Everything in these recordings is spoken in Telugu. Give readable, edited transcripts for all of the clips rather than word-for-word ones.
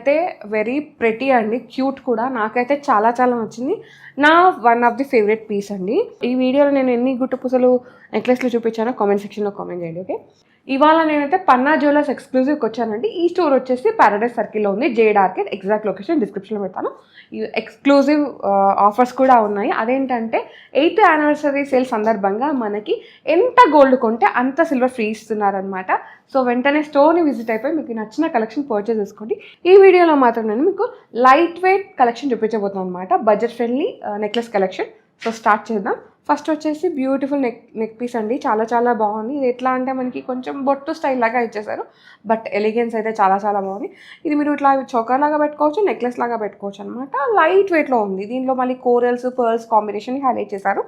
అయితే వెరీ ప్రెటీ అండి, క్యూట్ కూడా. నాకైతే చాలా చాలా నచ్చింది. నా one of the favourite piece అండి. ఈ వీడియోలో నేను ఎన్ని గుట్టు పూసలు నెక్లెస్లు చూపించానో కామెంట్ సెక్షన్లో కామెంట్ చేయండి. ఓకే, ఇవాళ నేనైతే పన్నా జ్యువెలర్స్ ఎక్స్క్లూజివ్కి వచ్చానండి. ఈ స్టోర్ వచ్చేసి పారడైజ్ సర్కిల్లో ఉంది, జేడ్ ఆర్కేడ్. ఎగ్జాక్ట్ లొకేషన్ డిస్క్రిప్షన్లో పెడతాను. ఈ ఎక్స్క్లూజివ్ ఆఫర్స్ కూడా ఉన్నాయి. అదేంటంటే 8th యానివర్సరీ సేల్ సందర్భంగా మనకి ఎంత గోల్డ్ కొంటే అంత సిల్వర్ ఫ్రీ ఇస్తున్నారనమాట. సో వెంటనే స్టోర్ని విజిట్ అయిపోయి మీకు నచ్చిన కలెక్షన్ పర్చేస్ చేసుకోండి. ఈ వీడియోలో మాత్రం నేను మీకు లైట్ వెయిట్ కలెక్షన్ చూపించబోతున్నాను అనమాట, budget friendly necklace collection. So start చేద్దాం. ఫస్ట్ వచ్చేసి బ్యూటిఫుల్ నెక్ పీస్ అండి, చాలా చాలా బాగుంది. ఇది ఎట్లా అంటే మనకి కొంచెం బొట్టు స్టైల్ లాగా ఇచ్చేసారు, బట్ ఎలిగెన్స్ అయితే చాలా చాలా బాగుంది. ఇది మీరు ఇట్లా చోకర్ లాగా పెట్టుకోవచ్చు, నెక్లెస్ లాగా పెట్టుకోవచ్చు అనమాట. లైట్ వెయిట్లో ఉంది. దీనిలో మళ్ళీ కోరల్స్ పర్ల్స్ కాంబినేషన్ హైలైట్ చేశారు.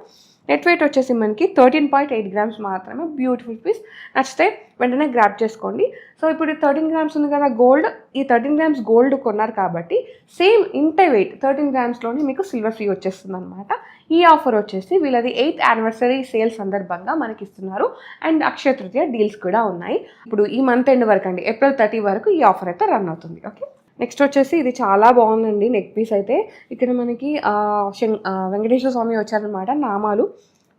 నెట్ వెయిట్ వచ్చేసి మనకి 13.8 grams మాత్రమే. బ్యూటిఫుల్ పీస్, నచ్చితే వెంటనే గ్రాప్ చేసుకోండి. సో ఇప్పుడు 13 grams ఉంది కదా గోల్డ్, ఈ 13 grams గోల్డ్ కొన్నారు కాబట్టి సేమ్ ఇంతే వెయిట్ 13 gramsలోనే మీకు సిల్వర్ ఫ్రీ వచ్చేస్తుంది అనమాట. ఈ ఆఫర్ వచ్చేసి వీళ్ళది 8th యానివర్సరీ సేల్ సందర్భంగా మనకి ఇస్తున్నారు. అండ్ అక్షయ తృతీయ డీల్స్ కూడా ఉన్నాయి. ఇప్పుడు ఈ మంత్ ఎండ్ వరకు అండి, April 30 వరకు ఈ ఆఫర్ అయితే రన్ అవుతుంది. ఓకే, నెక్స్ట్ వచ్చేసి ఇది చాలా బాగుందండి నెక్ పీస్ అయితే. ఇక్కడ మనకి వెంకటేశ్వర స్వామి వచ్చారనమాట, నామాలు.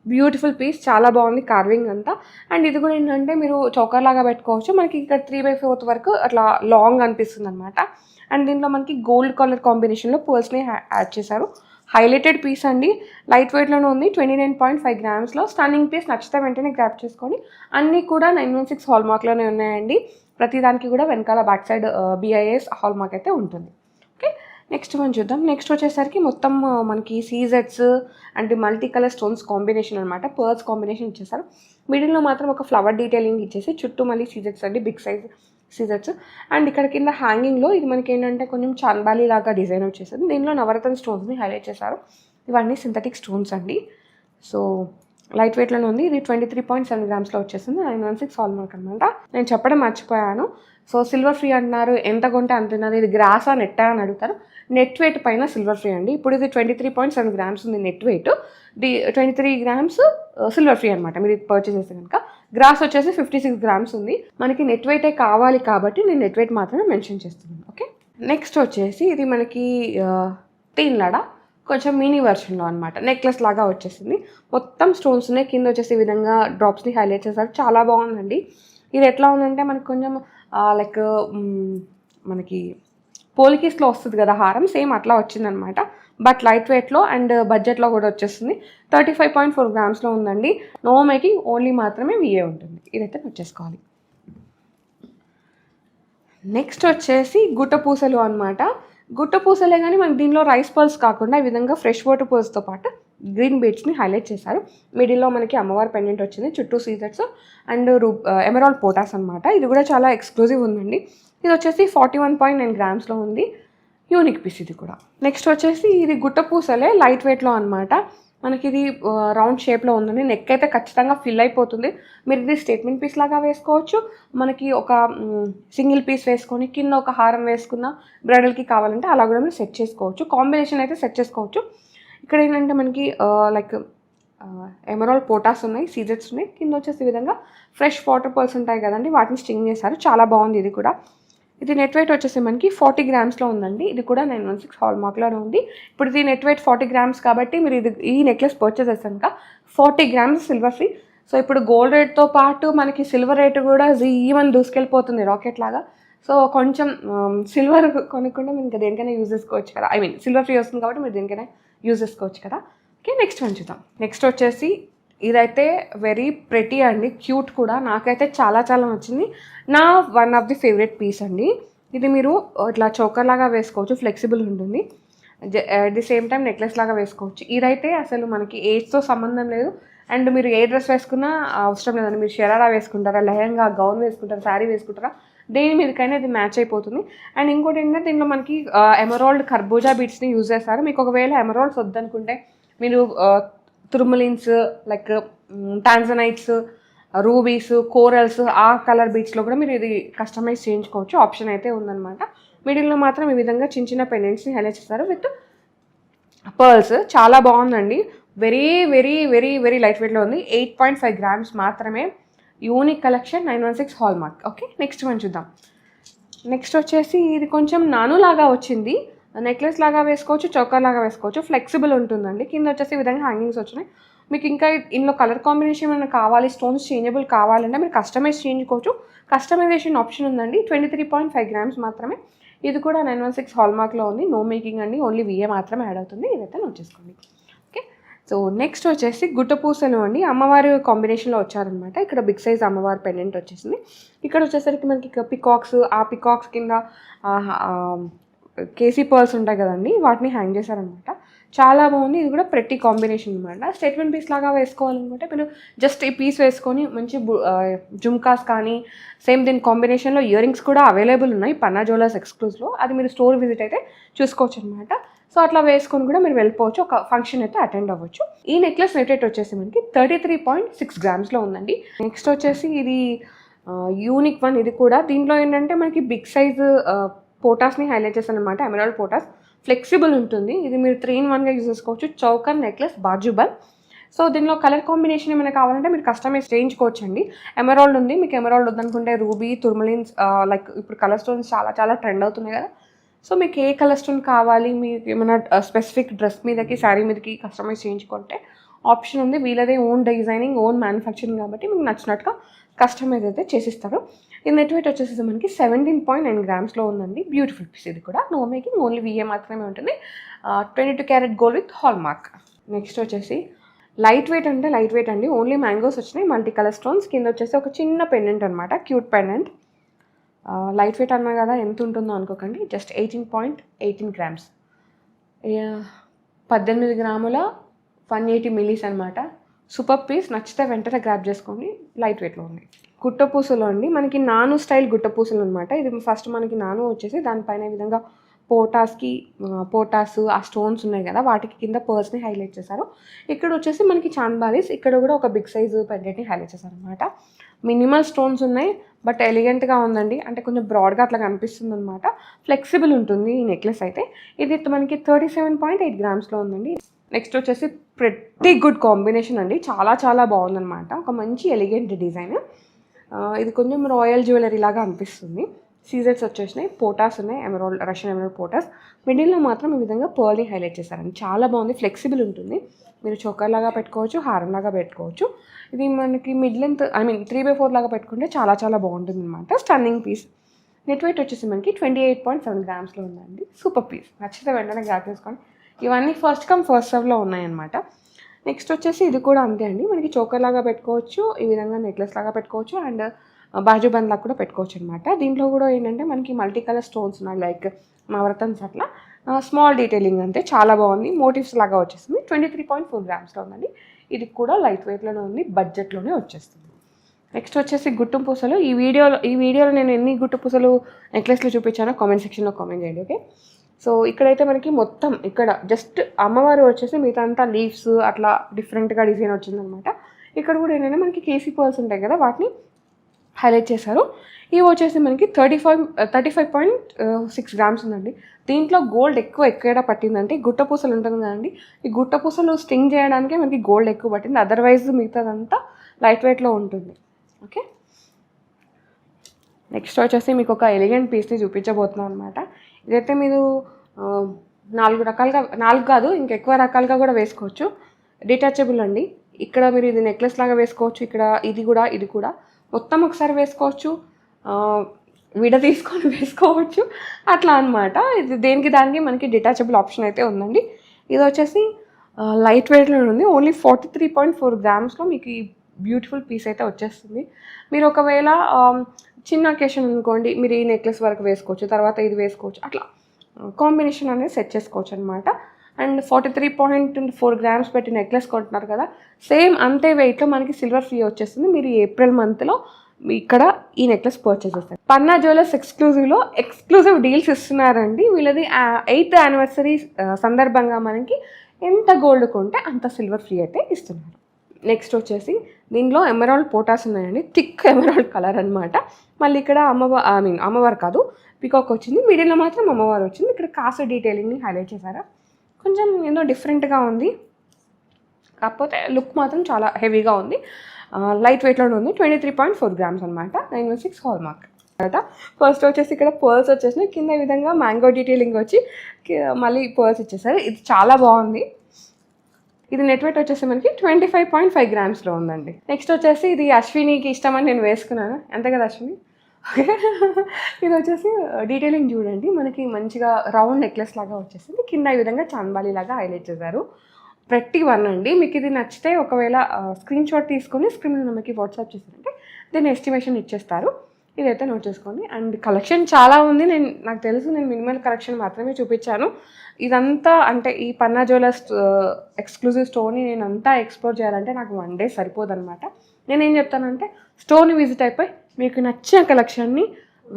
బ్యూటిఫుల్ పీస్, చాలా బాగుంది కార్వింగ్ అంతా. అండ్ ఇది కూడా ఏంటంటే మీరు చౌకర్ లాగా పెట్టుకోవచ్చు. మనకి ఇక్కడ 3/4 వరకు అట్లా లాంగ్ అనిపిస్తుంది అనమాట. అండ్ దీంట్లో మనకి గోల్డ్ కలర్ కాంబినేషన్లో పర్ల్స్ని యాడ్ చేశారు. హైలైటెడ్ పీస్ అండి, లైట్ వెయిట్లోనే ఉంది. 29.5 gramsలో స్టన్నింగ్ పీస్. నచ్చితే వెంటనే గ్రాప్ చేసుకోండి. అన్నీ కూడా 916 హాల్మార్క్లోనే ఉన్నాయండి. ప్రతిదానికి కూడా వెనకాల బ్యాక్ సైడ్ BIS హాల్మార్క్ అయితే ఉంటుంది. ఓకే, నెక్స్ట్ మనం చూద్దాం. నెక్స్ట్ వచ్చేసరికి మొత్తం మనకి సీజెట్స్ and multi colour stones combination అనమాట, పర్ల్స్ కాంబినేషన్ ఇచ్చేసారు. మిడిల్లో మాత్రం ఒక ఫ్లవర్ డీటెయిలింగ్ ఇచ్చేసి చుట్టూ మళ్ళీ సీజెట్స్ అండి, బిగ్ సైజ్ సీజర్స్. అండ్ ఇక్కడ కింద హ్యాంగింగ్లో ఇది మనకి ఏంటంటే కొంచెం చాన్బాలి లాగా డిజైన్ వచ్చేసింది. దీనిలో నవరత్న స్టోన్స్ని హైలైట్ చేశారు. ఇవన్నీ సింథటిక్ స్టోన్స్ అండి. సో లైట్ వెయిట్లోనే ఉంది. ఇది 23.7 gramsలో వచ్చేసింది. 916 హాల్మార్క్ అనమాట. నేను చెప్పడం మర్చిపోయాను. సో సిల్వర్ ఫ్రీ అంటున్నారు, ఎంత కొంటే అంటున్నారు. ఇది గ్రాసా నెట్టా అని అడుగుతారు. నెట్ వెయిట్ పైన సిల్వర్ ఫ్రీ అండి. ఇప్పుడు ఇది 23.7 grams ఉంది net weight. 23 grams silver free అనమాట మీరు ఇది పర్చేస్ చేస్తే కనుక. గ్రాస్ వచ్చేసి 56 grams ఉంది. మనకి నెట్ వెయిటే కావాలి కాబట్టి నేను నెట్ వెయిట్ మాత్రమే మెన్షన్ చేస్తున్నాను. ఓకే, నెక్స్ట్ వచ్చేసి ఇది మనకి తీన్లాడ కొంచెం మినీ వెర్షన్లో అనమాట, నెక్లెస్ లాగా వచ్చేసింది. మొత్తం స్టోన్స్ ఉన్నాయి. కింద వచ్చేసి ఈ విధంగా డ్రాప్స్ని హైలైట్ చేశారు. చాలా బాగుందండి. ఇది ఎట్లా ఉందంటే మనకి కొంచెం లైక్ మనకి పోలికీస్లో వస్తుంది కదా హారం, సేమ్ అట్లా వచ్చిందనమాట. బట్ లైట్ వెయిట్లో అండ్ బడ్జెట్లో కూడా వచ్చేస్తుంది. 35.4 gramsలో ఉందండి. నో మేకింగ్, ఓన్లీ మాత్రమే VA ఉంటుంది. ఇదైతే వచ్చేసుకోవాలి. నెక్స్ట్ వచ్చేసి గుట్ట పూసలు అనమాట. గుట్ట పూసలే కానీ మనకి దీనిలో రైస్ పర్ల్స్ కాకుండా ఈ విధంగా ఫ్రెష్ వాటర్ పర్ల్స్తో పాటు గ్రీన్ బీడ్స్ని హైలైట్ చేశారు. మిడిల్లో మనకి అమ్మవారి పెండెంట్ వచ్చింది, చుట్టూ సీజెట్స్ అండ్ ఎమరాల్డ్ పోటాస్ అనమాట. ఇది కూడా చాలా ఎక్స్క్లూజివ్ ఉందండి. ఇది వచ్చేసి 41.9 gramsలో ఉంది. యూనిక్ పీస్ ఇది కూడా. నెక్స్ట్ వచ్చేసి ఇది గుట్ట పూసలే, లైట్ వెయిట్లో అనమాట. మనకి ఇది రౌండ్ షేప్లో ఉందండి. నెక్ అయితే ఖచ్చితంగా ఫిల్ అయిపోతుంది. మీరు ఇది స్టేట్మెంట్ పీస్ లాగా వేసుకోవచ్చు. మనకి ఒక సింగిల్ పీస్ వేసుకొని కింద ఒక హారం వేసుకున్న బ్రైడల్కి కావాలంటే అలా కూడా మీరు సెట్ చేసుకోవచ్చు. కాంబినేషన్ అయితే సెట్ చేసుకోవచ్చు. ఇక్కడ ఏంటంటే మనకి లైక్ ఎమరాల్డ్ పోటాస్ ఉన్నాయి, సీజెట్స్ ఉన్నాయి. కింద వచ్చేసి ఈ విధంగా ఫ్రెష్ వాటర్ పర్ల్స్ ఉంటాయి కదండి, వాటిని స్టింగ్ చేశారు. చాలా బాగుంది ఇది కూడా. ఇది నెట్ వెయిట్ వచ్చేసి మనకి 40 gramsలో ఉందండి. ఇది కూడా 916 హాల్మార్క్లోనే ఉంది. ఇప్పుడు ఇది నెట్ వెయిట్ 40 grams కాబట్టి మీరు ఇది ఈ నెక్లెస్ పర్చేస్ చేసాక 40 grams సిల్వర్ ఫ్రీ. సో ఇప్పుడు గోల్డ్ రేట్తో పాటు మనకి సిల్వర్ రేట్ కూడా ఈవెన్ దూసుకెళ్ళిపోతుంది రాకెట్ లాగా. సో కొంచెం సిల్వర్ కొనుక్కుంటే మీరు ఇంకా దేనికైనా యూజ్ చేసుకోవచ్చు కదా. ఐ మీన్ సిల్వర్ ఫ్రీ వస్తుంది కాబట్టి మీరు దేనికైనా యూజ్ చేసుకోవచ్చు కదా. ఓకే, నెక్స్ట్ వన్ చూద్దాం. నెక్స్ట్ వచ్చేసి ఇదైతే వెరీ ప్రెటీ అండి, క్యూట్ కూడా. నాకైతే చాలా చాలా నచ్చింది. నా one of the favourite piece అండి. ఇది మీరు ఇట్లా చోకర్ లాగా వేసుకోవచ్చు, ఫ్లెక్సిబుల్ ఉంటుంది. At the same time necklace లాగా వేసుకోవచ్చు. ఇదైతే అసలు మనకి ఏజ్తో సంబంధం లేదు. అండ్ మీరు ఏ డ్రెస్ వేసుకున్నా అవసరం లేదండి. మీరు షరారా వేసుకుంటారా, లెహంగా, గౌన్ వేసుకుంటారా, శారీ వేసుకుంటారా, దేని మీదకైనా ఇది మ్యాచ్ అయిపోతుంది. అండ్ ఇంకోటి ఏంటంటే దీనిలో మనకి ఎమరాల్డ్ కర్బూజా బీడ్స్ని యూజ్ చేస్తారు. మీకు ఒకవేళ ఎమరాల్డ్స్ వద్దనుకుంటే మీరు తుర్మలిన్స్ లైక్ టాంజనైట్స్, రూబీస్, కోరల్స్ ఆ కలర్ బీడ్స్లో కూడా మీరు ఇది కస్టమైజ్ చేయించుకోవచ్చు. ఆప్షన్ అయితే ఉందన్నమాట. మిడిల్లో మాత్రం ఈ విధంగా చిన్న చిన్న పెండెంట్స్ని హైలైట్ చేస్తారు విత్ పర్ల్స్. చాలా బాగుందండి. Very very very very light వెయిట్లో ఉంది. 8.5 grams మాత్రమే. Unique collection, 916 hallmark. Okay, next మనం చూద్దాం. నెక్స్ట్ వచ్చేసి ఇది కొంచెం నాను లాగా వచ్చింది, నెక్లెస్ లాగా వేసుకోవచ్చు, చౌకర్ లాగా వేసుకోవచ్చు, ఫ్లెక్సిబుల్ ఉంటుందండి. కింద వచ్చేసి ఈ విధంగా హ్యాంగింగ్స్ వచ్చినాయి. మీకు ఇంకా ఇందులో కలర్ కాంబినేషన్ ఏమైనా కావాలి, స్టోన్స్ చేంజబుల్ కావాలంటే మీరు కస్టమైజ్ చేయించుకోవచ్చు. కస్టమైజేషన్ ఆప్షన్ ఉందండి. 23.5 గ్రామ్స్ మాత్రమే. ఇది కూడా 916 హాల్మార్క్లో ఉంది. నో మేకింగ్ అండి, ఓన్లీ విఏ మాత్రమే యాడ్ అవుతుంది. ఇదైతే నోట్ చేసుకోండి. ఓకే, సో నెక్స్ట్ వచ్చేసి గుట్టపూసలు అండి. అమ్మవారి కాంబినేషన్లో వచ్చారనమాట. ఇక్కడ బిగ్ సైజ్ అమ్మవారి పెండెంట్ వచ్చేసింది. ఇక్కడ వచ్చేసరికి మనకి పికాక్స్, ఆ పికాక్స్ కింద కేసీ పర్ల్స్ ఉంటాయి కదండి, వాటిని హ్యాంగ్ చేశారనమాట. చాలా బాగుంది. ఇది కూడా ప్రతి కాంబినేషన్ అనమాట. స్టేట్మెంట్ పీస్ లాగా వేసుకోవాలనుకుంటే మీరు జస్ట్ ఈ పీస్ వేసుకొని మంచి జుమ్కాస్ కానీ, సేమ్ దీని కాంబినేషన్లో ఇయర్ రింగ్స్ కూడా అవైలబుల్ ఉన్నాయి పన్నా జ్యువెలర్స్ ఎక్స్క్లూజ్లో. అది మీరు స్టోర్ విజిట్ అయితే చూసుకోవచ్చు అనమాట. సో అట్లా వేసుకొని కూడా మీరు వెళ్ళిపోవచ్చు, ఒక ఫంక్షన్ అయితే అటెండ్ అవ్వచ్చు. ఈ నెక్లెస్ నెట్ రేట్ వచ్చేసి మనకి 33.6 గ్రామ్స్లో ఉందండి. నెక్స్ట్ వచ్చేసి ఇది యూనిక్ వన్. ఇది కూడా దీంట్లో ఏంటంటే మనకి బిగ్ సైజ్ పోటాస్ని హైలైట్ చేస్తాను అనమాట. ఎమరాల్డ్ పోటాస్ ఫ్లెక్సిబుల్ ఉంటుంది. ఇది మీరు 3-in-1గా యూజ్ చేసుకోవచ్చు. Choker, necklace, bajuban. సో దీనిలో కలర్ కాంబినేషన్ ఏమైనా కావాలంటే మీరు కస్టమైజ్ చేయించుకోవచ్చు అండి. ఎమరాల్డ్ ఉంది, మీకు ఎమరాల్డ్ వద్దనుకుంటే రూబీ, తుర్మలిన్స్, లైక్ ఇప్పుడు కలర్ స్టోన్స్ చాలా ట్రెండ్ అవుతున్నాయి కదా. సో మీకు ఏ కలర్ స్టోన్ కావాలి, మీకు ఏమైనా స్పెసిఫిక్ డ్రెస్ మీదకి, శారీ మీదకి కస్టమైజ్ చేయించుకుంటే ఆప్షన్ ఉంది. వీళ్ళదే ఓన్ డిజైనింగ్, ఓన్ మ్యానుఫ్యాక్చరింగ్ కాబట్టి మీకు నచ్చినట్టుగా కస్టమైజ్ అయితే చేసిస్తారు. ఈ నెట్ వెయిట్ వచ్చేసి మనకి 17.9 గ్రామ్స్లో ఉందండి. Beautiful piece. ఇది కూడా నో మేకింగ్, ఓన్లీ విఏ మాత్రమే ఉంటుంది. 22 carat gold with hall mark. Next వచ్చేసి లైట్ వెయిట్ అంటే లైట్ వెయిట్ అండి. ఓన్లీ మ్యాంగోస్ వచ్చినాయి, మల్టీ కలర్ స్టోన్స్. కింద వచ్చేసి ఒక చిన్న పెండెంట్ అనమాట, క్యూట్ పెండెంట్. లైట్ వెయిట్ అన్నా కదా, ఎంత ఉంటుందో అనుకోకండి. జస్ట్ 18.18 గ్రామ్స్, 18 గ్రాముల 180 మిల్లీస్ అనమాట. Super piece. నచ్చితే వెంటనే గ్రాప్ చేసుకోండి. లైట్ వెయిట్లో ఉంది. గుట్టపూసలు అండి, మనకి నాను స్టైల్ గుట్టపూసలు అనమాట. ఇది ఫస్ట్ మనకి నాను వచ్చేసి దానిపైన ఈ విధంగా పోటాస్ ఆ స్టోన్స్ ఉన్నాయి కదా, వాటికి కింద పర్ల్స్ని హైలైట్ చేశారు. ఇక్కడ వచ్చేసి మనకి చాంద్బాలీస్, ఇక్కడ కూడా ఒక బిగ్ సైజు పెండెంట్ని హైలైట్ చేశారు అనమాట. మినిమల్ స్టోన్స్ ఉన్నాయి, బట్ ఎలిగెంట్గా ఉందండి. అంటే కొంచెం బ్రాడ్గా అట్లా కనిపిస్తుంది అనమాట. ఫ్లెక్సిబుల్ ఉంటుంది ఈ నెక్లెస్ అయితే. ఇది మనకి 37.8 గ్రామ్స్లో ఉందండి. నెక్స్ట్ వచ్చేసి ప్రతి గుడ్ కాంబినేషన్ అండి. చాలా బాగుందనమాట. ఒక మంచి ఎలిగెంట్ డిజైన్. ఇది కొంచెం రాయల్ జ్యువెలరీ లాగా అనిపిస్తుంది. సీజర్స్ వచ్చేసినాయి, పోటాస్ ఉన్నాయి, ఎమరాల్డ్, రష్యన్ ఎమరాల్డ్ పోటాస్. మిడిల్లో మాత్రం ఈ విధంగా పర్ల్ని హైలైట్ చేశారండి. చాలా బాగుంది, ఫ్లెక్సిబుల్ ఉంటుంది. మీరు చోకర్ లాగా పెట్టుకోవచ్చు, హారం లాగా పెట్టుకోవచ్చు. ఇది మనకి మిడ్ లెంత్, 3/4 లాగా పెట్టుకుంటే చాలా బాగుంటుంది అనమాట. Stunning piece. నెట్ వెయిట్ వచ్చేసి మనకి 28.7 గ్రామ్స్లో ఉందండి. Super piece. నచ్చితే వెంటనే గ్రాప్ చేసుకోండి. ఇవన్నీ ఫస్ట్ కమ్ ఫస్ట్ సర్వ్లో ఉన్నాయన్నమాట. నెక్స్ట్ వచ్చేసి ఇది కూడా అంతే అండి. మనకి చోకర్ లాగా పెట్టుకోవచ్చు, ఈ విధంగా నెక్లెస్ లాగా పెట్టుకోవచ్చు, అండ్ బాజుబంద్ లాగా కూడా పెట్టుకోవచ్చు అనమాట. దీంట్లో కూడా ఏంటంటే మనకి మల్టీ కలర్ స్టోన్స్ ఉన్నాయి, లైక్ నవరత్న్స్ అట్లా. స్మాల్ డీటెయిలింగ్ అంతే. చాలా బాగుంది. మోటివ్స్ లాగా వచ్చేస్తుంది. 23.4 గ్రామ్స్లో ఉందండి. ఇది కూడా లైట్ వెయిట్లోనే ఉంది, బడ్జెట్లోనే వచ్చేస్తుంది. నెక్స్ట్ వచ్చేసి గుట్టు పూసలు. ఈ వీడియోలో నేను ఎన్ని గుట్టు పూసలు నెక్లెస్లు చూపించానో కామెంట్ సెక్షన్లో కామెంట్ చేయండి. ఓకే, సో ఇక్కడైతే మనకి మొత్తం ఇక్కడ జస్ట్ అమ్మవారు వచ్చేసి మిగతా అంతా లీవ్స్ అట్లా డిఫరెంట్గా డిజైన్ వచ్చిందనమాట. ఇక్కడ కూడా ఏంటంటే మనకి కేసీ పర్ల్స్ ఉంటాయి కదా, వాటిని హైలైట్ చేశారు. ఇవి వచ్చేసి మనకి 35.6 గ్రామ్స్ ఉందండి. దీంట్లో గోల్డ్ ఎక్కడ పట్టిందంటే గుట్టపూసలు ఉంటుంది కదండి, ఈ గుట్టపూసలు స్టింగ్ చేయడానికే మనకి గోల్డ్ ఎక్కువ పట్టింది. అదర్వైజ్ మిగతాదంతా లైట్ వెయిట్లో ఉంటుంది. ఓకే, నెక్స్ట్ వచ్చేసి మీకు ఒక ఎలిగెంట్ పీస్ని చూపించబోతున్నాం అనమాట. ఇదైతే మీరు 4 రకాలుగా, 4 కాదు ఇంకెక్కువ రకాలుగా కూడా వేసుకోవచ్చు. డిటాచబుల్ అండి. ఇక్కడ మీరు ఇది నెక్లెస్ లాగా వేసుకోవచ్చు, ఇక్కడ ఇది కూడా మొత్తం ఒకసారి వేసుకోవచ్చు, విడ తీసుకొని వేసుకోవచ్చు, అట్లా అనమాట. ఇది దేనికి దానికి మనకి డిటాచబుల్ ఆప్షన్ అయితే ఉందండి. ఇది వచ్చేసి లైట్ వెయిట్లో ఉంది. ఓన్లీ 43.4 గ్రామ్స్లో మీకు ఈ బ్యూటిఫుల్ పీస్ అయితే వచ్చేస్తుంది. మీరు ఒకవేళ చిన్న అకేషన్ అనుకోండి, మీరు ఈ నెక్లెస్ వరకు వేసుకోవచ్చు, తర్వాత ఇది వేసుకోవచ్చు, అట్లా కాంబినేషన్ అనేది సెట్ చేసుకోవచ్చు అనమాట. అండ్ 43.4 గ్రామ్స్ పెట్టి నెక్లెస్ కొంటున్నారు కదా, సేమ్ అంతే వెయిట్లో మనకి సిల్వర్ ఫ్రీ వచ్చేస్తుంది. మీరు ఏప్రిల్ మంత్లో ఇక్కడ ఈ నెక్లెస్ పర్చేస్ చేస్తారు. పన్నా జ్యువెలర్స్ ఎక్స్క్లూజివ్ డీల్స్ ఇస్తున్నారండి. వీళ్ళది 8th యానివర్సరీ సందర్భంగా మనకి ఎంత గోల్డ్ కొంటే అంత సిల్వర్ ఫ్రీ అయితే ఇస్తున్నారు. నెక్స్ట్ వచ్చేసి దీనిలో ఎమరాల్డ్ పోటాస్ ఉన్నాయండి. థిక్ ఎమరాల్డ్ కలర్ అనమాట. మళ్ళీ ఇక్కడ అమ్మవారు కాదు, పికాక్ వచ్చింది. మిడిల్లో మాత్రం అమ్మవారు వచ్చింది. ఇక్కడ కాసు డీటెయిలింగ్ని హైలైట్ చేశారా. కొంచెం ఏదో డిఫరెంట్గా ఉంది, కాకపోతే లుక్ మాత్రం చాలా హెవీగా ఉంది. లైట్ వెయిట్లో ఉంది. 23.4 గ్రామ్స్ అనమాట. 916 హాల్మార్క్. ఫస్ట్ వచ్చేసి ఇక్కడ పర్ల్స్ వచ్చేసినాయి, కింద ఈ విధంగా మ్యాంగో డీటెయిలింగ్ వచ్చి మళ్ళీ పర్ల్స్ ఇచ్చేసారు. ఇది చాలా బాగుంది. ఇది నెట్ వెయిట్ వచ్చేసి మనకి 25.5 గ్రామ్స్లో ఉందండి. నెక్స్ట్ వచ్చేసి ఇది అశ్వినికి ఇష్టమని నేను వేసుకున్నాను, అంతే కదా అశ్విని? ఓకే, ఇది వచ్చేసి డీటెయిలింగ్ చూడండి, మనకి మంచిగా రౌండ్ నెక్లెస్ లాగా వచ్చేసింది, కింద ఈ విధంగా చాంబాలి లాగా హైలైట్ చేశారు. ప్రతి వన్ అండి. మీకు ఇది నచ్చితే ఒకవేళ స్క్రీన్ షాట్ తీసుకొని స్క్రీన్ మనకి వాట్సాప్ చేస్తారంటే దీని ఎస్టిమేషన్ ఇచ్చేస్తారు. ఇదైతే నోట్ చేసుకోండి. అండ్ కలెక్షన్ చాలా ఉంది. నాకు తెలుసు, నేను మినిమల్ కలెక్షన్ మాత్రమే చూపించాను. ఇదంతా అంటే ఈ పన్నా జ్యువెలర్స్ ఎక్స్క్లూజివ్ స్టోర్ని నేను అంతా ఎక్స్ప్లోర్ చేయాలంటే నాకు 1 డే సరిపోదన్నమాట. నేనేం చెప్తానంటే స్టోర్ని విజిట్ అయిపోయి మీకు నచ్చిన కలెక్షన్ని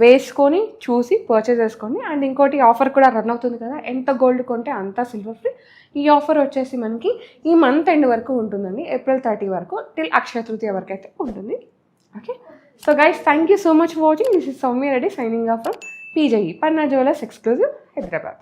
వేసుకొని చూసి పర్చేస్ చేసుకోండి. అండ్ ఇంకోటి ఆఫర్ కూడా రన్ అవుతుంది కదా, ఎంత గోల్డ్ కొంటే అంత సిల్వర్ ఫ్రీ. ఈ ఆఫర్ వచ్చేసి మనకి ఈ మంత్ ఎండ్ వరకు ఉంటుందండి, April 30 వరకు, టిల్ అక్షయ తృతీయ వరకు అయితే ఉంటుంది. Okay, so guys, thank you so much for watching. This is Soumya Reddy signing off from PJE, Panna jewellers exclusive, Hyderabad.